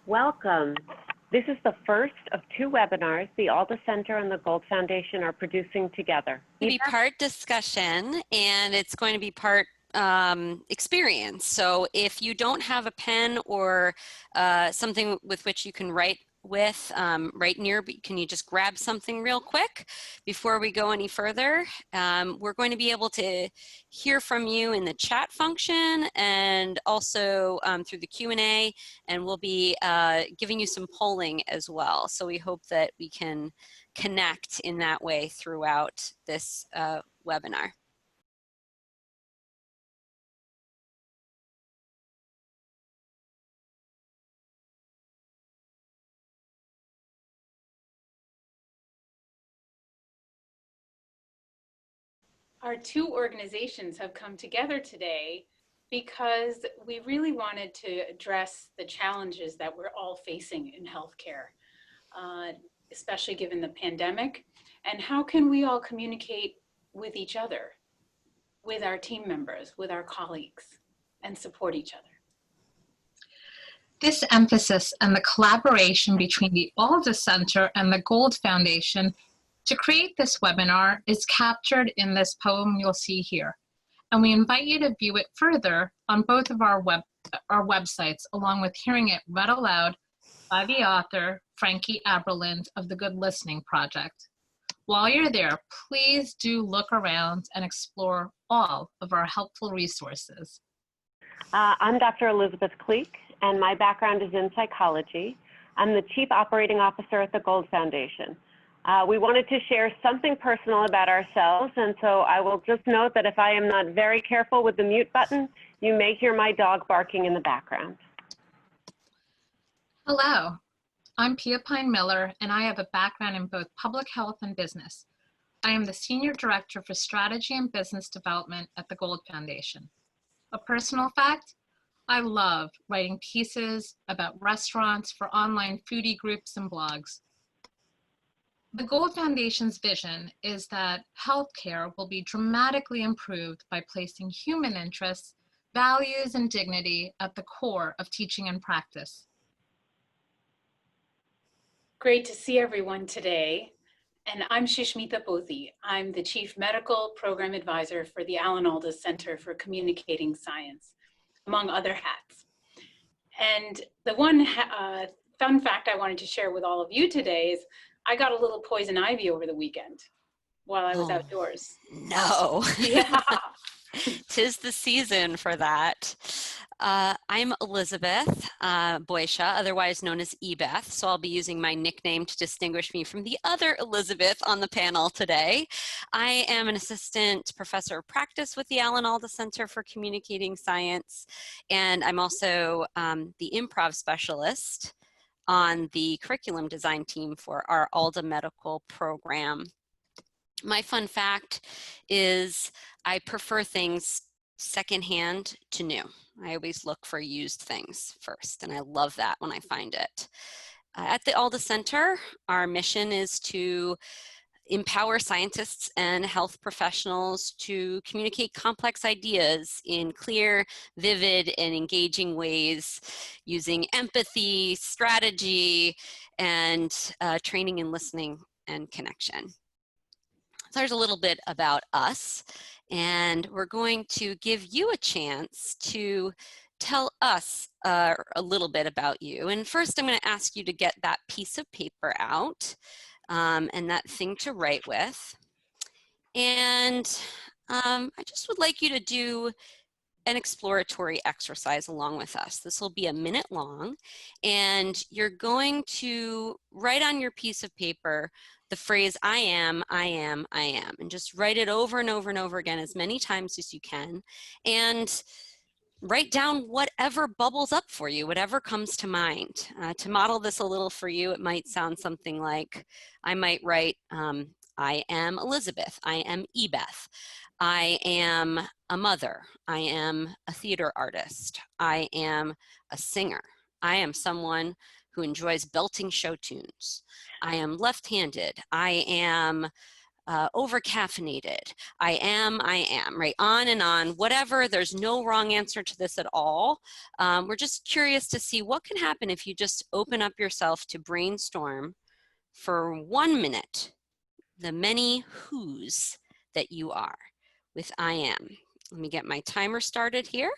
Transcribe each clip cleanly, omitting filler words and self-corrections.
Welcome. This is the first of 2 webinars the Alda Center and the Gold Foundation are producing together. It's going to be part discussion and it's going to be part experience. So if you don't have a pen or something with which you can write with right near, can you just grab something real quick before we go any further? We're going to be able to hear from you in the chat function and also through the Q&A, and we'll be giving you some polling as well. So we hope that we can connect in that way throughout this webinar. Our 2 organizations have come together today because we really wanted to address the challenges that we're all facing in healthcare, especially given the pandemic. And how can we all communicate with each other, with our team members, with our colleagues, and support each other? This emphasis on the collaboration between the Alda Center and the Gold Foundation to create this webinar is captured in this poem you'll see here. And we invite you to view it further on both of our websites, along with hearing it read aloud by the author, Frankie Aberland of the Good Listening Project. While you're there, please do look around and explore all of our helpful resources. I'm Dr. Elizabeth Cleek, and my background is in psychology. I'm the Chief Operating Officer at the Gold Foundation. We wanted to share something personal about ourselves, and so I will just note that if I am not very careful with the mute button, you may hear my dog barking in the background. Hello, I'm Pia Pyne Miller, and I have a background in both public health and business. I am the Senior Director for Strategy and Business Development at the Gold Foundation. A personal fact, I love writing pieces about restaurants for online foodie groups and blogs. The Gold Foundation's vision is that healthcare will be dramatically improved by placing human interests, values, and dignity at the core of teaching and practice. Great to see everyone today. And I'm Susmita Pati. I'm the Chief Medical Program Advisor for the Alan Alda Center for Communicating Science, among other hats. And the one fun fact I wanted to share with all of you today is I got a little poison ivy over the weekend while I was outdoors. No. Yeah. 'Tis the season for that. I'm Elizabeth Bojsza, otherwise known as Ebeth, so I'll be using my nickname to distinguish me from the other Elizabeth on the panel today. I am an assistant professor of practice with the Alan Alda Center for Communicating Science, and I'm also the improv specialist on the curriculum design team for our Alda Medical program. My fun fact is I prefer things secondhand to new. I always look for used things first, and I love that when I find it. At the Alda Center, our mission is to empower scientists and health professionals to communicate complex ideas in clear, vivid, and engaging ways using empathy, strategy, and training and listening and connection. So there's a little bit about us, and we're going to give you a chance to tell us a little bit about you. And first, I'm going to ask you to get that piece of paper out and that thing to write with. And I just would like you to do an exploratory exercise along with us. This will be a minute long, and you're going to write on your piece of paper the phrase I am, and just write it over and over and over again as many times as you can, and write down whatever bubbles up for you, whatever comes to mind. To model this a little for you, it might sound something like, I might write, I am Elizabeth, I am Ebeth, I am a mother, I am a theater artist, I am a singer, I am someone who enjoys belting show tunes, I am left-handed, I am over-caffeinated, I am, right? On and on, whatever. There's no wrong answer to this at all. We're just curious to see what can happen if you just open up yourself to brainstorm for 1 minute, the many who's that you are with I am. Let me get my timer started here,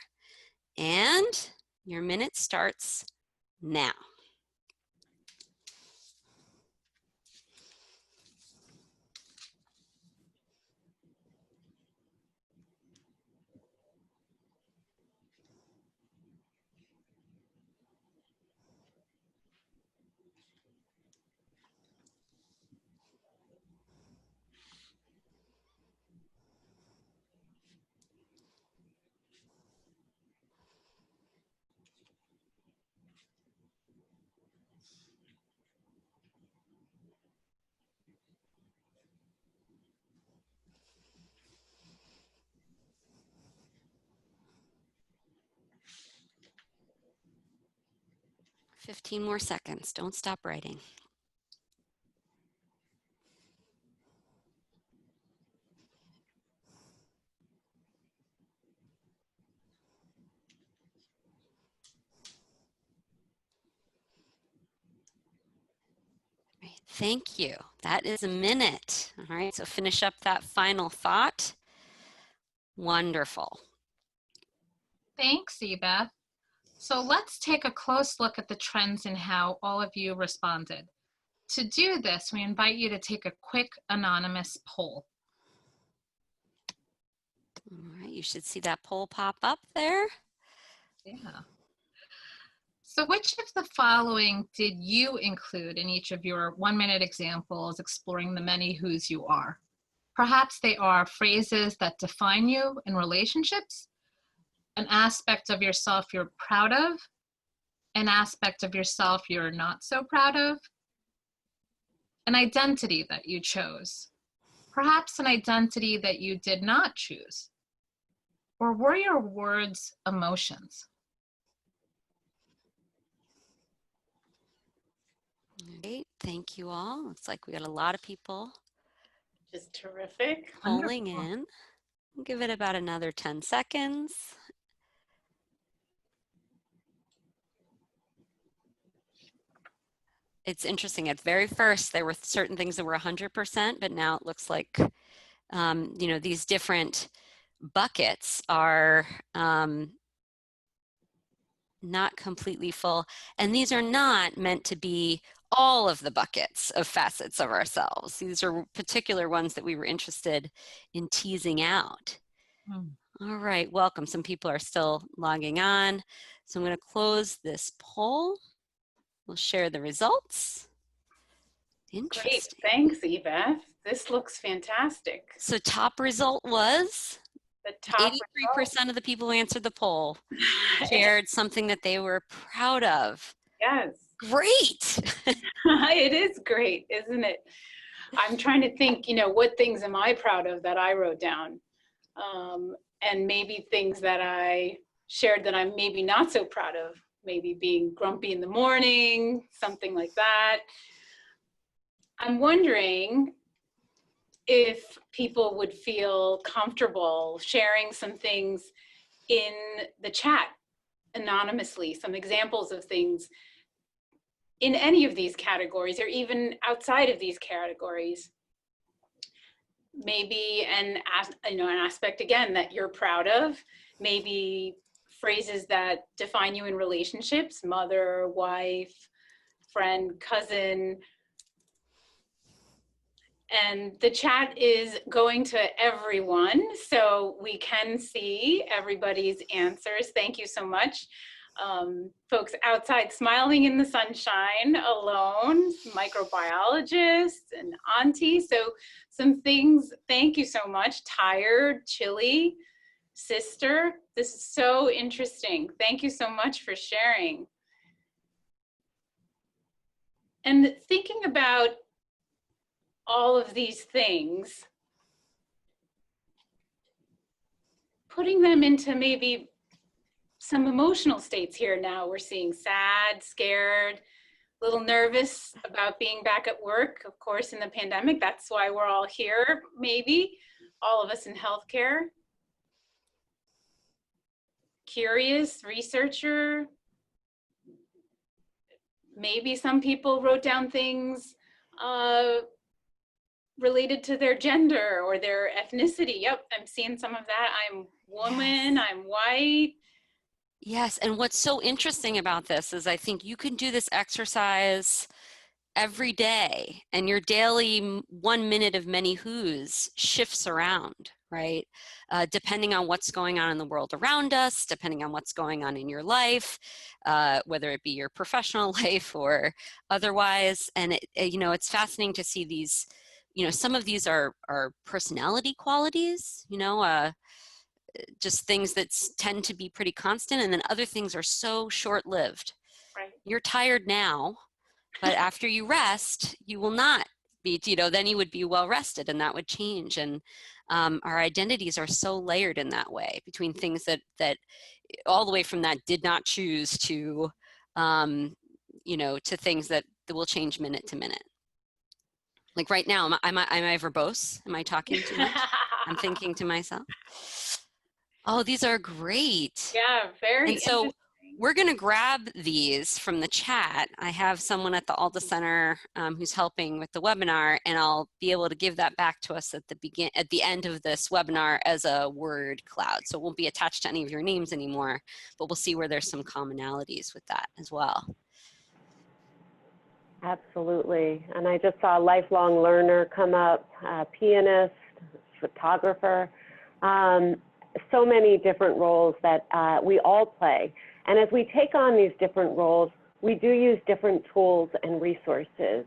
and your minute starts now. "15 more seconds. Don't stop writing." Right, thank you. That is a minute. All right, so finish up that final thought. Wonderful. Thanks, Ebeth. So let's take a close look at the trends in how all of you responded. To do this, we invite you to take a quick anonymous poll. All right, you should see that poll pop up there. Yeah. So which of the following did you include in each of your 1-minute examples exploring the many whos you are? Perhaps they are phrases that define you in relationships, an aspect of yourself you're proud of, an aspect of yourself you're not so proud of, an identity that you chose, perhaps an identity that you did not choose, or were your words emotions? Great, thank you all. Looks like we got a lot of people Just terrific. polling in. We'll give it about another 10 seconds. It's interesting. At very first, there were certain things that were 100%, but now it looks like, you know, these different buckets are not completely full. And these are not meant to be all of the buckets of facets of ourselves. These are particular ones that we were interested in teasing out. All right, welcome. Some people are still logging on. So I'm going to close this poll. We'll share the results. Interesting. Great, thanks, Ebeth. This looks fantastic. So top result was The top 83% of the people who answered the poll shared something that they were proud of. Yes. Great. It is great, isn't it? I'm trying to think, you know, what things am I proud of that I wrote down? And maybe things that I shared that I'm maybe not so proud of, maybe being grumpy in the morning, something like that. I'm wondering if people would feel comfortable sharing some things in the chat anonymously, some examples of things in any of these categories or even outside of these categories. Maybe an aspect again that you're proud of, maybe phrases that define you in relationships, mother, wife, friend, cousin. And the chat is going to everyone, so we can see everybody's answers. Thank you so much. Folks outside smiling in the sunshine alone, microbiologists and auntie. So some things, thank you so much. Tired, chilly, sister. This is so interesting. Thank you so much for sharing. And thinking about all of these things, putting them into maybe some emotional states here now. We're seeing sad, scared, a little nervous about being back at work, of course, in the pandemic. That's why we're all here, maybe, all of us in healthcare. Curious, researcher. Maybe some people wrote down things related to their gender or their ethnicity. Yep, I'm seeing some of that. I'm woman, yes. I'm white. Yes, and what's so interesting about this is I think you can do this exercise every day, and your daily 1 minute of many who's shifts around, right? Depending on what's going on in the world around us, depending on what's going on in your life, whether it be your professional life or otherwise. And it's fascinating to see these, some of these are personality qualities, just things that tend to be pretty constant, and then other things are so short-lived. Right. You're tired now, but after you rest, you will not be, then you would be well rested, and that would change. And our identities are so layered in that way, between things that all the way from that did not choose to, to things that will change minute to minute. Like right now, am I verbose? Am I talking too much? I'm thinking to myself. Oh, these are great. Yeah, very And so we're going to grab these from the chat. I have someone at the Alda Center who's helping with the webinar, and I'll be able to give that back to us at the end of this webinar as a word cloud. So it won't be attached to any of your names anymore, but we'll see where there's some commonalities with that as well. Absolutely. And I just saw a lifelong learner come up, pianist, photographer. So many different roles that we all play. And as we take on these different roles, we do use different tools and resources.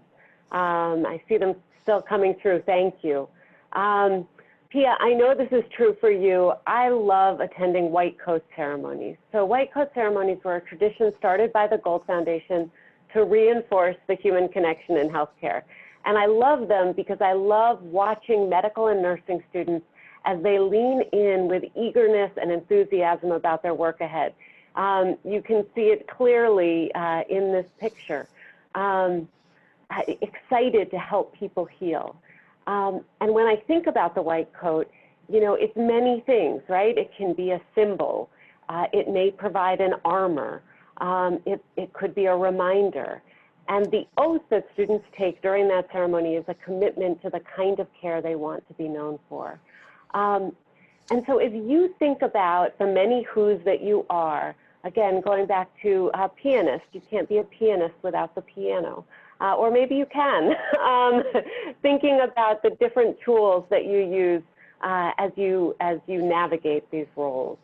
I see them still coming through. Thank you. Pia, I know this is true for you. I love attending white coat ceremonies. So white coat ceremonies were a tradition started by the Gold Foundation to reinforce the human connection in healthcare. And I love them because I love watching medical and nursing students as they lean in with eagerness and enthusiasm about their work ahead. You can see it clearly in this picture. Excited to help people heal. And when I think about the white coat, it's many things, right? It can be a symbol. It may provide an armor. It could be a reminder. And the oath that students take during that ceremony is a commitment to the kind of care they want to be known for. And so if you think about the many who's that you are, again, going back to a pianist, you can't be a pianist without the piano. Or maybe you can, thinking about the different tools that you use as you navigate these roles.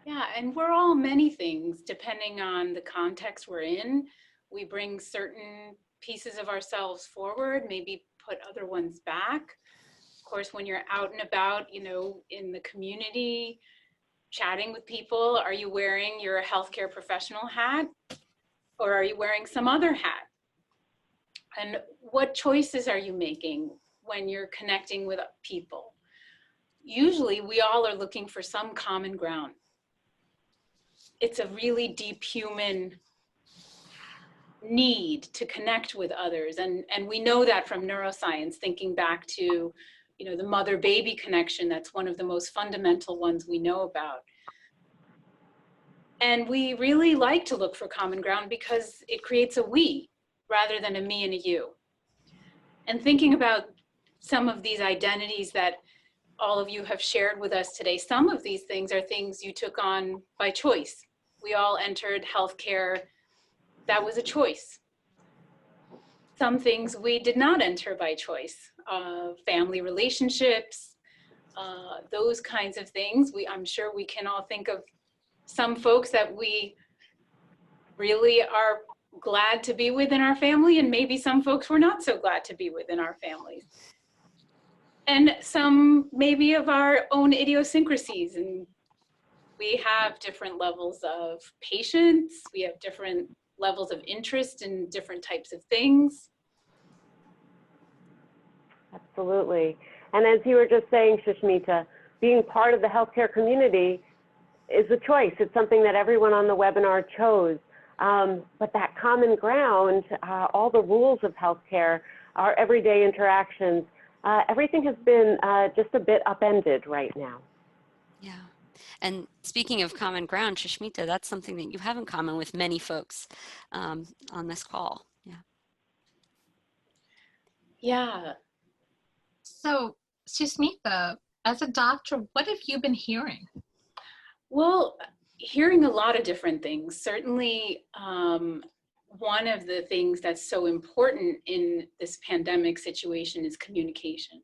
Yeah, and we're all many things depending on the context we're in. We bring certain pieces of ourselves forward, maybe put other ones back. Of course, when you're out and about, in the community, chatting with people, are you wearing your healthcare professional hat, or are you wearing some other hat? And what choices are you making when you're connecting with people? Usually, we all are looking for some common ground. It's a really deep human need to connect with others. And we know that from neuroscience, thinking back to the mother-baby connection. That's one of the most fundamental ones we know about. And we really like to look for common ground because it creates a we rather than a me and a you. And thinking about some of these identities that all of you have shared with us today, some of these things are things you took on by choice. We all entered healthcare. That was a choice. Some things we did not enter by choice. Family relationships, those kinds of things. I'm sure we can all think of some folks that we really are glad to be with in our family, and maybe some folks we're not so glad to be with in our families. And some maybe of our own idiosyncrasies, and we have different levels of patience, we have different levels of interest in different types of things. Absolutely. And as you were just saying, Susmita, being part of the healthcare community is a choice. It's something that everyone on the webinar chose. But that common ground, all the rules of healthcare, our everyday interactions, everything has been just a bit upended right now. Yeah. And speaking of common ground, Susmita, that's something that you have in common with many folks on this call. Yeah. Yeah. So, Susmita, as a doctor, what have you been hearing? Well, hearing a lot of different things. Certainly, one of the things that's so important in this pandemic situation is communication.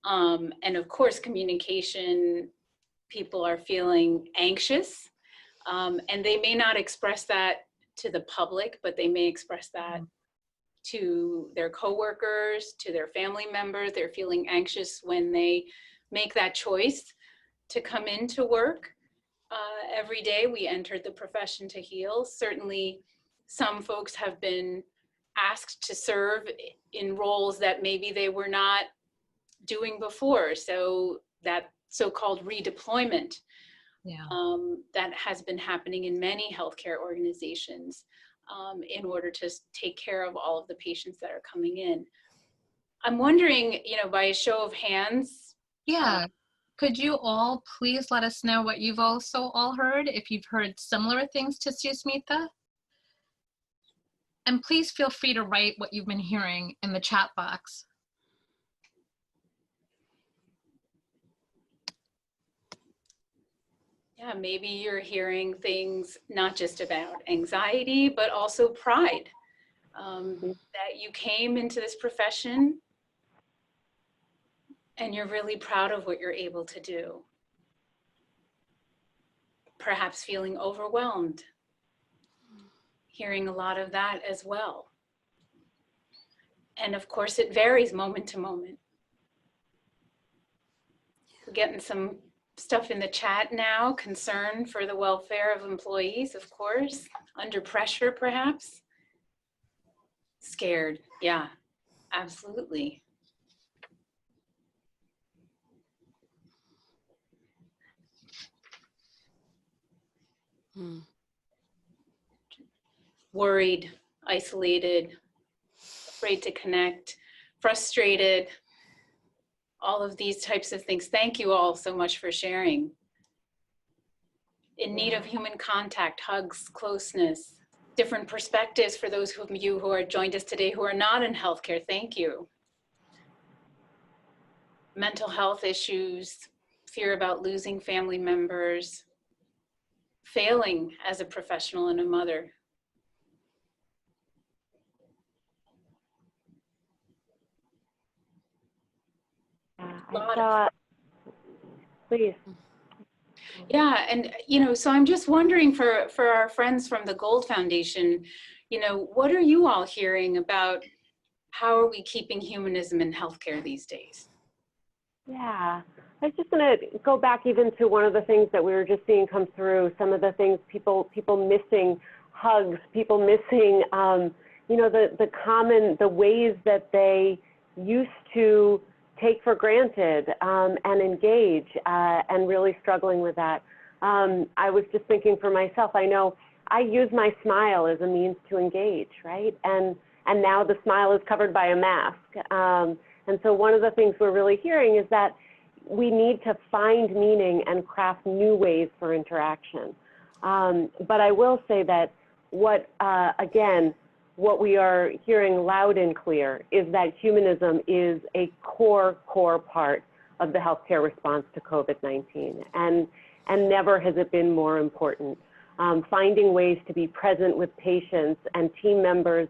And of course, communication, people are feeling anxious, and they may not express that to the public, but they may express that to their coworkers, to their family members. They're feeling anxious when they make that choice to come into work. Every day we entered the profession to heal. Certainly some folks have been asked to serve in roles that maybe they were not doing before. So that so-called redeployment that has been happening in many healthcare organizations in order to take care of all of the patients that are coming in. I'm wondering, by a show of hands. Yeah. Could you all please let us know what you've also all heard, if you've heard similar things to Susmita? And please feel free to write what you've been hearing in the chat box. Yeah, maybe you're hearing things not just about anxiety, but also pride, that you came into this profession and you're really proud of what you're able to do. Perhaps feeling overwhelmed, hearing a lot of that as well. And of course, it varies moment to moment. We're getting some stuff in the chat now, concern for the welfare of employees, of course, under pressure perhaps. Scared, yeah, absolutely. Worried, isolated, afraid to connect, frustrated, all of these types of things. Thank you all so much for sharing. In need of human contact, hugs, closeness, different perspectives for those of you who are joined us today who are not in healthcare. Thank you. Mental health issues, fear about losing family members, failing as a professional and a mother. Please. Yeah, and so I'm just wondering for our friends from the Gold Foundation, what are you all hearing about how are we keeping humanism in healthcare these days? Yeah, I was just going to go back even to one of the things that we were just seeing come through, some of the things, people missing hugs, people missing, the ways that they used to take for granted and engage and really struggling with that. I was just thinking for myself, I know I use my smile as a means to engage, right? And now the smile is covered by a mask. And so one of the things we're really hearing is that we need to find meaning and craft new ways for interaction. But I will say that what we are hearing loud and clear is that humanism is a core part of the healthcare response to COVID-19, and never has it been more important. Finding ways to be present with patients and team members,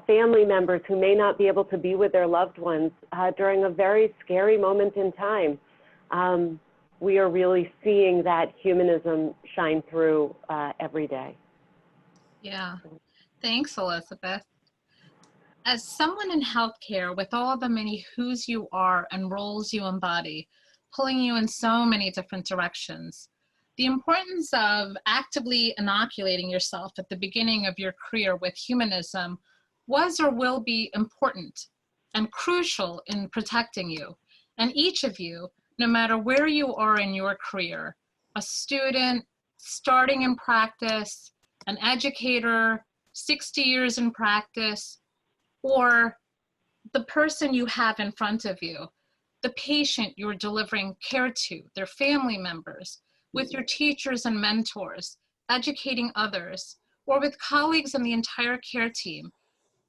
family members who may not be able to be with their loved ones during a very scary moment in time. We are really seeing that humanism shine through every day. Yeah. Thanks, Elizabeth. As someone in healthcare, with all the many whos you are and roles you embody, pulling you in so many different directions, the importance of actively inoculating yourself at the beginning of your career with humanism was or will be important and crucial in protecting you. And each of you, no matter where you are in your career, a student, starting in practice, an educator, 60 years in practice, or the person you have in front of you, the patient you're delivering care to, their family members, with your teachers and mentors, educating others, or with colleagues and the entire care team,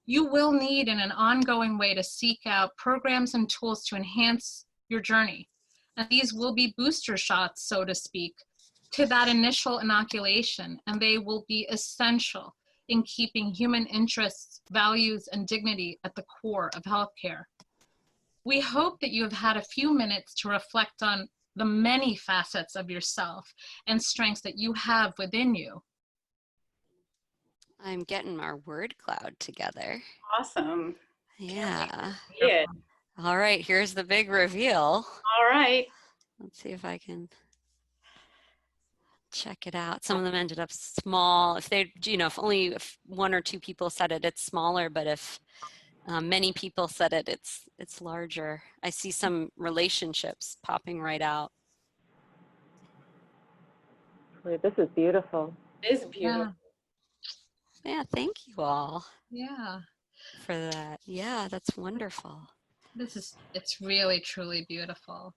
you will need in an ongoing way to seek out programs and tools to enhance your journey. And these will be booster shots, so to speak, to that initial inoculation, and they will be essential in keeping human interests, values, and dignity at the core of healthcare. We hope that you have had a few minutes to reflect on the many facets of yourself and strengths that you have within you. I'm getting our word cloud together. Awesome. Yeah. Yeah. All right, here's the big reveal. All right. Let's see if I can check it out. Some of them ended up small. If they, if only one or two people said it, it's smaller, but if many people said it, it's larger. I see some relationships popping right out. This is beautiful. It is beautiful. Yeah, thank you all. Yeah. For that. Yeah, that's wonderful. It's really, truly beautiful.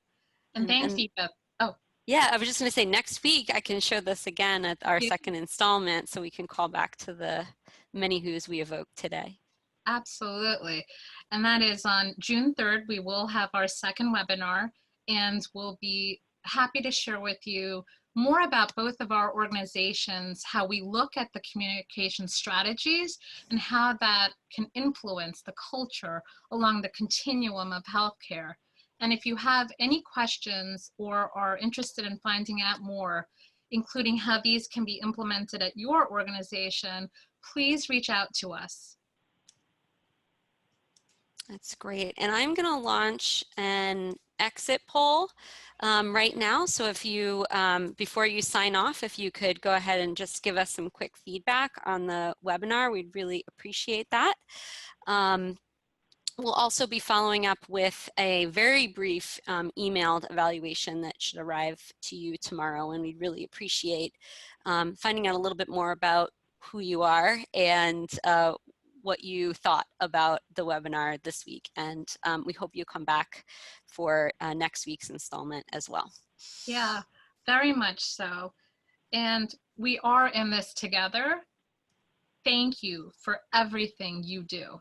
And thank you, Beth. Oh. Yeah, I was just going to say next week I can show this again at our second installment so we can call back to the many who's we evoked today. Absolutely. And that is on June 3rd. We will have our second webinar, and we'll be happy to share with you more about both of our organizations, how we look at the communication strategies and how that can influence the culture along the continuum of healthcare. And if you have any questions or are interested in finding out more, including how these can be implemented at your organization, please reach out to us. That's great. And I'm going to launch an exit poll right now. So if you, before you sign off, if you could go ahead and just give us some quick feedback on the webinar, we'd really appreciate that. We'll also be following up with a very brief emailed evaluation that should arrive to you tomorrow, and we'd really appreciate finding out a little bit more about who you are and what you thought about the webinar this week. And we hope you come back for next week's installment as well. Yeah, very much so. And we are in this together. Thank you for everything you do.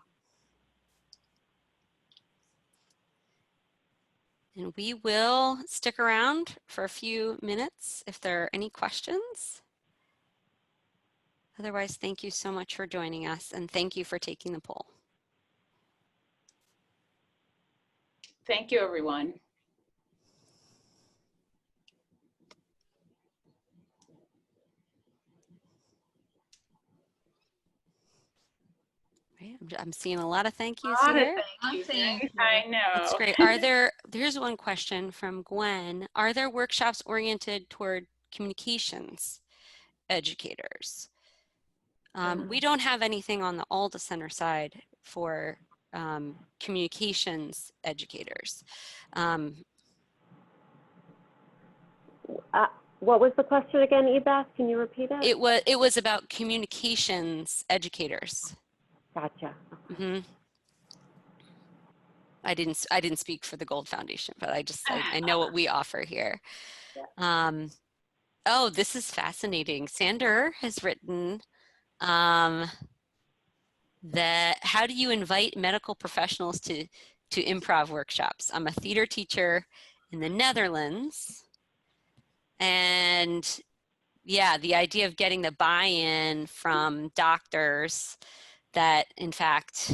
And we will stick around for a few minutes if there are any questions. Otherwise, thank you so much for joining us, and thank you for taking the poll. Thank you, everyone. I'm seeing a lot of thank yous here. Thank you. I know. That's great. There's one question from Gwen. Are there workshops oriented toward communications educators? We don't have anything on the Alda Center side for communications educators. What was the question again, Ebeth? Can you repeat it? It was about communications educators. Gotcha. Mm-hmm. I didn't speak for the Gold Foundation, but I know what we offer here. Yeah. Oh, this is fascinating. Sander has written that how do you invite medical professionals to improv workshops? I'm a theater teacher in the Netherlands, and yeah, the idea of getting the buy-in from doctors that, in fact,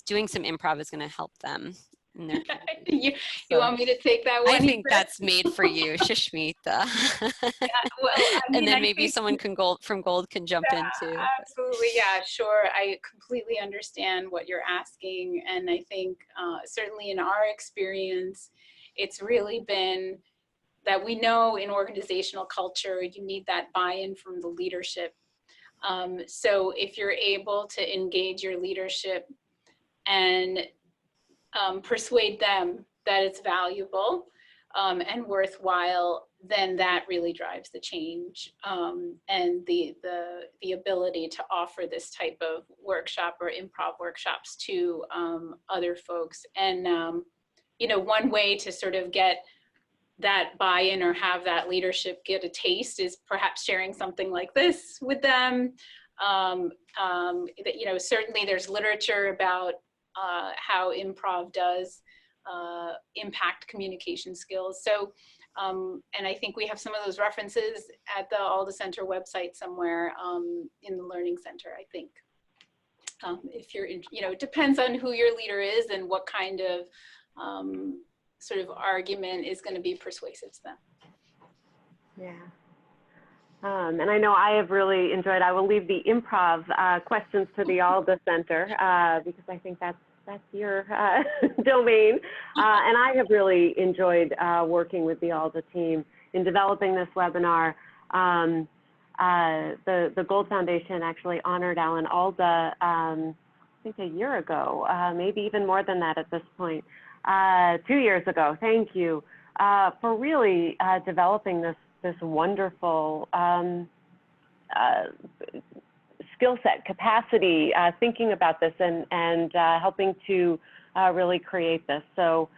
doing some improv is going to help them. In their you want me to take that one? I think that's made for you, Susmita. Yeah, well, and then maybe someone from Gold can jump in too. Absolutely, yeah, sure. I completely understand what you're asking, and I think certainly in our experience, it's really been that we know in organizational culture you need that buy-in from the leadership. So if you're able to engage your leadership and persuade them that it's valuable and worthwhile, then that really drives the change, and the ability to offer this type of workshop or improv workshops to other folks. And you know, one way to sort of get that buy-in or have that leadership get a taste is perhaps sharing something like this with them. That, you know, certainly there's literature about how improv does impact communication skills. So, and I think we have some of those references at the Alda Center website somewhere in the Learning Center, I think. If you're, you know, it depends on who your leader is and what kind of sort of argument is going to be persuasive to them. Yeah. And I know I have really enjoyed, I will leave the improv questions to the Alda Center because I think that's your domain. And I have really enjoyed working with the Alda team in developing this webinar. The Gold Foundation actually honored Alan Alda, I think a year ago, maybe even more than that at this point, 2 years ago. Thank you for really developing this wonderful skill set, capacity, thinking about this and helping to really create this. So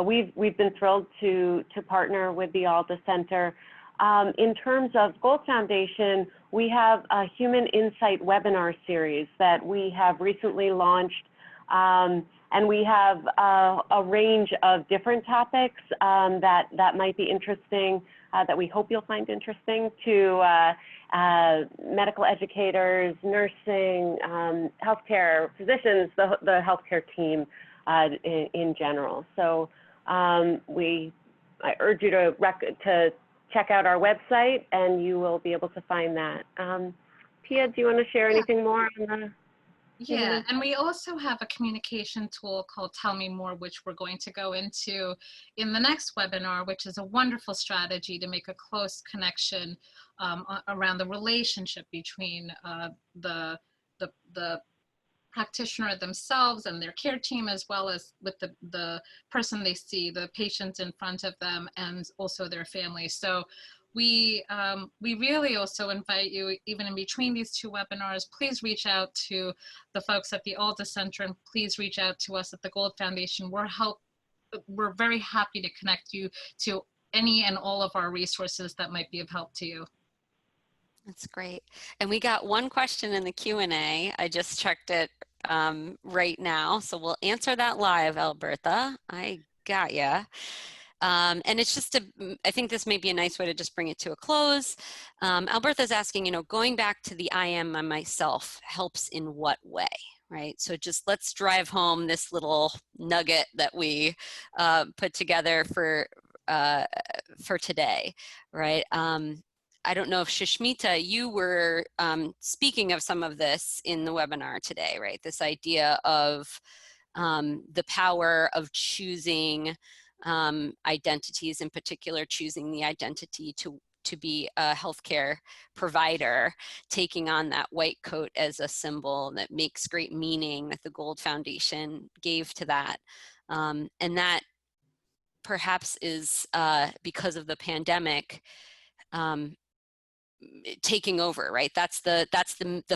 we've been thrilled to partner with the Alda Center. In terms of Gold Foundation, we have a Human InSight webinar series that we have recently launched, and we have a range of different topics that might be interesting, that we hope you'll find interesting to medical educators, nursing, healthcare physicians, the healthcare team in general. So I urge you to check out our website, and you will be able to find that. Pia, do you want to share anything more on the? Yeah, and we also have a communication tool called Tell Me More, which we're going to go into in the next webinar, which is a wonderful strategy to make a close connection around the relationship between the practitioner themselves and their care team, as well as with the person they see, the patient in front of them, and also their family. So we really also invite you, even in between these two webinars, please reach out to the folks at the Alda Center, and please reach out to us at the Gold Foundation. We're very happy to connect you to any and all of our resources that might be of help to you. That's great. And we got one question in the Q&A. I just checked it right now, so we'll answer that live, Alberta. I got ya. And it's just I think this may be a nice way to just bring it to a close. Alberta's asking, you know, going back to the I am I myself helps in what way, right? So just let's drive home this little nugget that we put together for today, right? I don't know if Susmita, you were speaking of some of this in the webinar today, right? This idea of the power of choosing identities, in particular choosing the identity to be a healthcare provider, taking on that white coat as a symbol that makes great meaning, that the Gold Foundation gave to that. And that perhaps is because of the pandemic taking over, right? That's the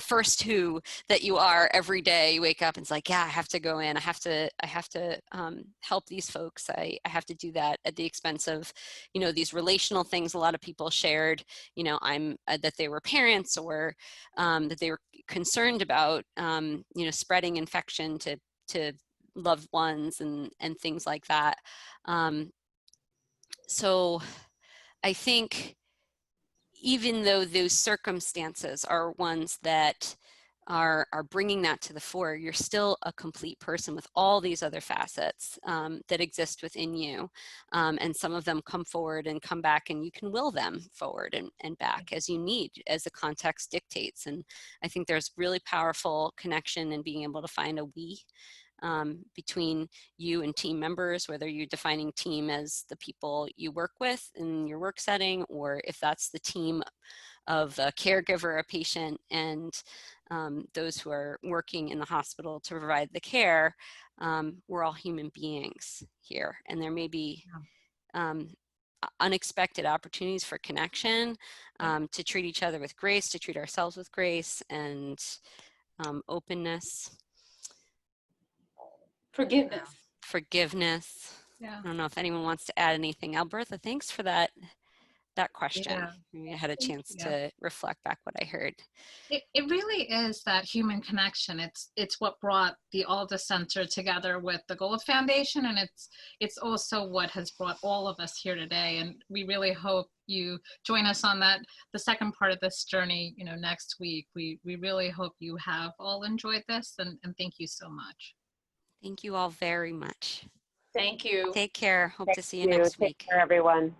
first who that you are every day. You wake up and it's like, yeah, I have to go in. I have to help these folks. I have to do that at the expense of, you know, these relational things. A lot of people shared, you know, that they were parents, or that they were concerned about, you know, spreading infection to loved ones and things like that. So I think, even though those circumstances are ones that are bringing that to the fore, you're still a complete person with all these other facets that exist within you. And some of them come forward and come back, and you can will them forward and back as you need, as the context dictates. And I think there's really powerful connection in being able to find a we between you and team members, whether you're defining team as the people you work with in your work setting, or if that's the team of a caregiver, a patient, and those who are working in the hospital to provide the care. We're all human beings here, and there may be unexpected opportunities for connection, to treat each other with grace, to treat ourselves with grace and openness. Forgiveness. Forgiveness. Yeah. I don't know if anyone wants to add anything. Albertha, thanks for that question. Yeah. Maybe I had a chance Yeah. to reflect back what I heard. It really is that human connection. It's what brought the Alda Center together with the Gold Foundation, and it's also what has brought all of us here today. And we really hope you join us on the second part of this journey, next week. We really hope you have all enjoyed this, and thank you so much. Thank you all very much. Thank you. Take care. Hope to see you Thank you. next Take week. care, everyone.